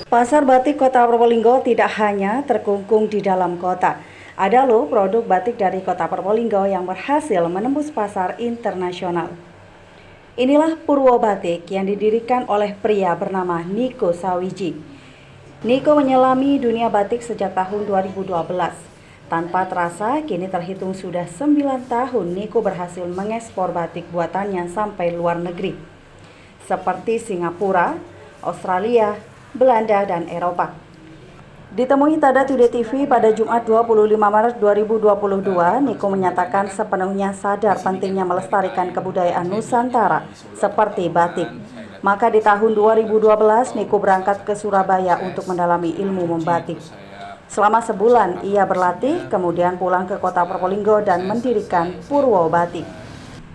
Pasar batik Kota Probolinggo tidak hanya terkungkung di dalam kota. Ada loh produk batik dari Kota Probolinggo yang berhasil menembus pasar internasional. Inilah Purwo Batik yang didirikan oleh pria bernama Niko Sawiji. Niko menyelami dunia batik sejak tahun 2012. Tanpa terasa, kini terhitung sudah 9 tahun Niko berhasil mengekspor batik buatannya sampai luar negeri, seperti Singapura, Australia, Belanda, dan Eropa. Ditemui Tada Today TV pada Jumat 25 Maret 2022, Niko menyatakan sepenuhnya sadar pentingnya melestarikan kebudayaan Nusantara seperti batik. Maka di tahun 2012, Niko berangkat ke Surabaya untuk mendalami ilmu membatik. Selama sebulan, ia berlatih, kemudian pulang ke Kota Probolinggo dan mendirikan Purwo Batik.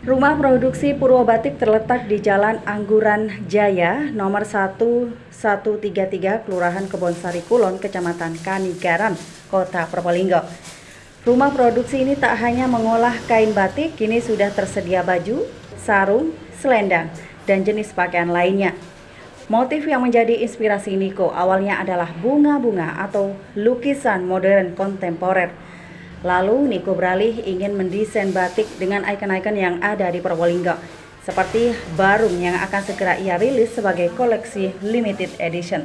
Rumah produksi Purwo Batik terletak di Jalan Angguran Jaya, nomor 1133, Kelurahan Kebonsari Kulon, Kecamatan Kanigaran, Kota Probolinggo. Rumah produksi ini tak hanya mengolah kain batik, kini sudah tersedia baju, sarung, selendang, dan jenis pakaian lainnya. Motif yang menjadi inspirasi Niko awalnya adalah bunga-bunga atau lukisan modern kontemporer. Lalu Niko beralih ingin mendesain batik dengan ikon-ikon yang ada di Probolinggo, seperti Barung yang akan segera ia rilis sebagai koleksi limited edition.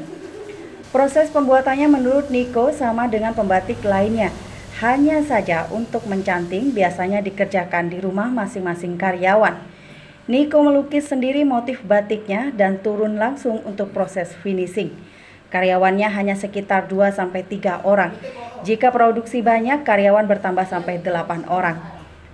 Proses pembuatannya menurut Niko sama dengan pembatik lainnya, hanya saja untuk mencanting biasanya dikerjakan di rumah masing-masing karyawan. Niko melukis sendiri motif batiknya dan turun langsung untuk proses finishing. Karyawannya hanya sekitar 2-3 orang. Jika produksi banyak, karyawan bertambah sampai 8 orang.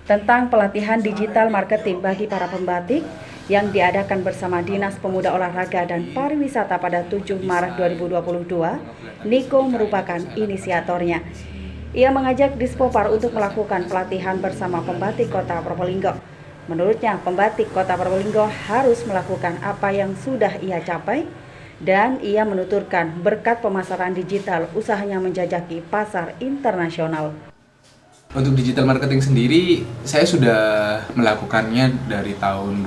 Tentang pelatihan digital marketing bagi para pembatik yang diadakan bersama Dinas Pemuda Olahraga dan Pariwisata pada 7 Maret 2022, Niko merupakan inisiatornya. Ia mengajak Dispopar untuk melakukan pelatihan bersama pembatik Kota Probolinggo. Menurutnya, pembatik Kota Probolinggo harus melakukan apa yang sudah ia capai, dan ia menuturkan berkat pemasaran digital usahanya menjajaki pasar internasional. Untuk digital marketing sendiri, saya sudah melakukannya dari tahun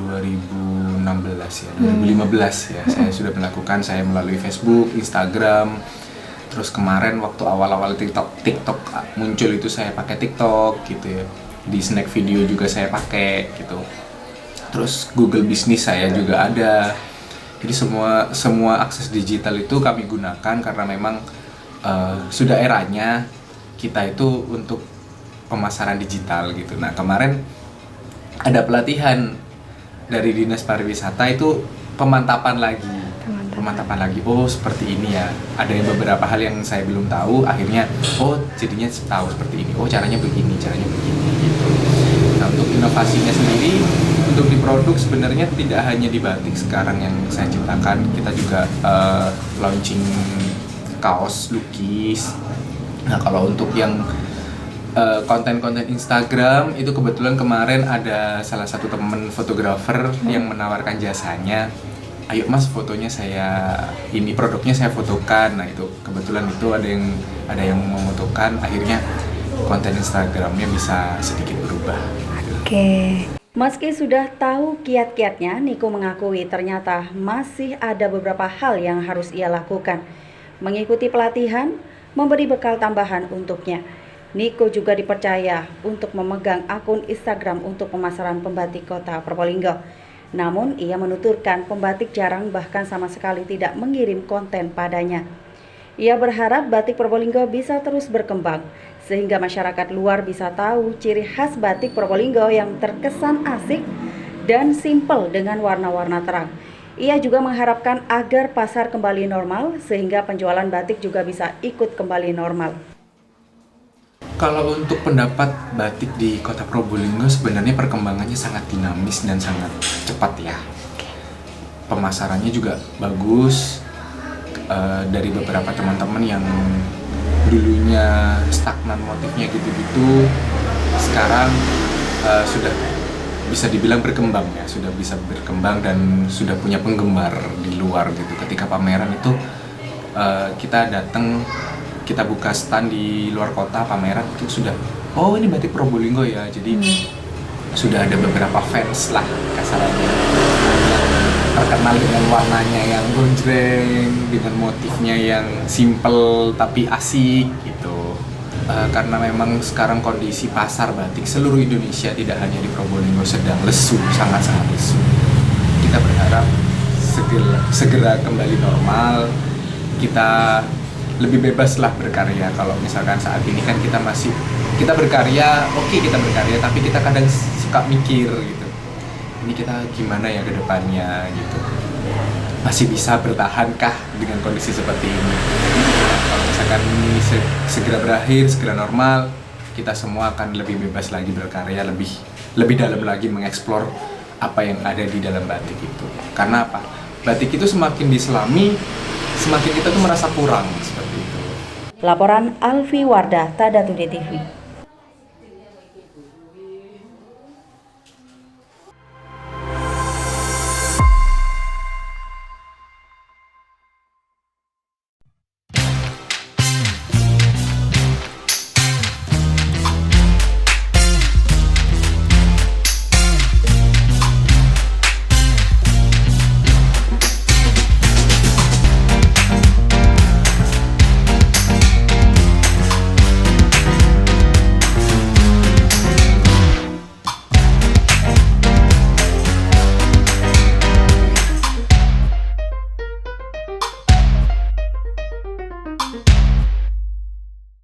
2016 ya, 2015 ya. Saya sudah melakukan, saya melalui Facebook, Instagram. Terus kemarin waktu awal-awal TikTok muncul itu saya pakai TikTok gitu ya. Di snack video juga saya pakai gitu. Terus Google Business saya juga ada. Jadi semua akses digital itu kami gunakan karena memang sudah eranya kita itu untuk pemasaran digital gitu. Nah, kemarin ada pelatihan dari Dinas Pariwisata itu pemantapan lagi. Oh, seperti ini ya. Ada yang beberapa hal yang saya belum tahu, akhirnya jadinya tahu seperti ini. Caranya begini gitu. Nah, untuk inovasinya sendiri, untuk di produk sebenarnya tidak hanya di batik sekarang yang saya ciptakan, kita juga launching kaos lukis. Nah, kalau untuk yang konten-konten Instagram itu kebetulan kemarin ada salah satu teman fotografer yang menawarkan jasanya. Ayo mas, fotonya produknya saya fotokan. Nah, itu kebetulan itu ada yang memotokan, akhirnya konten Instagramnya bisa sedikit berubah. Oke. Meski sudah tahu kiat-kiatnya, Niko mengakui ternyata masih ada beberapa hal yang harus ia lakukan. Mengikuti pelatihan, memberi bekal tambahan untuknya. Niko juga dipercaya untuk memegang akun Instagram untuk pemasaran pembatik Kota Probolinggo. Namun, ia menuturkan pembatik jarang bahkan sama sekali tidak mengirim konten padanya. Ia berharap batik Probolinggo bisa terus berkembang, sehingga masyarakat luar bisa tahu ciri khas batik Probolinggo yang terkesan asik dan simpel dengan warna-warna terang. Ia juga mengharapkan agar pasar kembali normal, sehingga penjualan batik juga bisa ikut kembali normal. Kalau untuk pendapat batik di Kota Probolinggo sebenarnya perkembangannya sangat dinamis dan sangat cepat ya. Pemasarannya juga bagus. Dari beberapa teman-teman yang dulunya stagnan motifnya gitu-gitu, sekarang sudah bisa dibilang berkembang ya, sudah bisa berkembang dan sudah punya penggemar di luar gitu. Ketika pameran itu kita datang, kita buka stand di luar kota pameran itu sudah, ini batik Probolinggo ya. Jadi sudah ada beberapa fans lah kasarnya yang terkenal dengan warnanya yang gonjreng, dengan motifnya yang simple tapi asik gitu. Karena memang sekarang kondisi pasar batik seluruh Indonesia, tidak hanya di Probolinggo, sedang lesu, sangat-sangat lesu. Kita berharap segera kembali normal, kita lebih bebas lah berkarya. Kalau misalkan saat ini kan kita berkarya, oke, kita berkarya, tapi kita kadang suka mikir gitu, ini kita gimana ya ke depannya gitu, masih bisa bertahankah dengan kondisi seperti ini. Kalau misalkan ini segera berakhir, segera normal, kita semua akan lebih bebas lagi berkarya, lebih dalam lagi mengeksplor apa yang ada di dalam batik itu. Karena apa? Batik itu semakin diselami, semakin kita tuh merasa kurang, seperti itu. Laporan Alfi Wardah, Tada Today TV.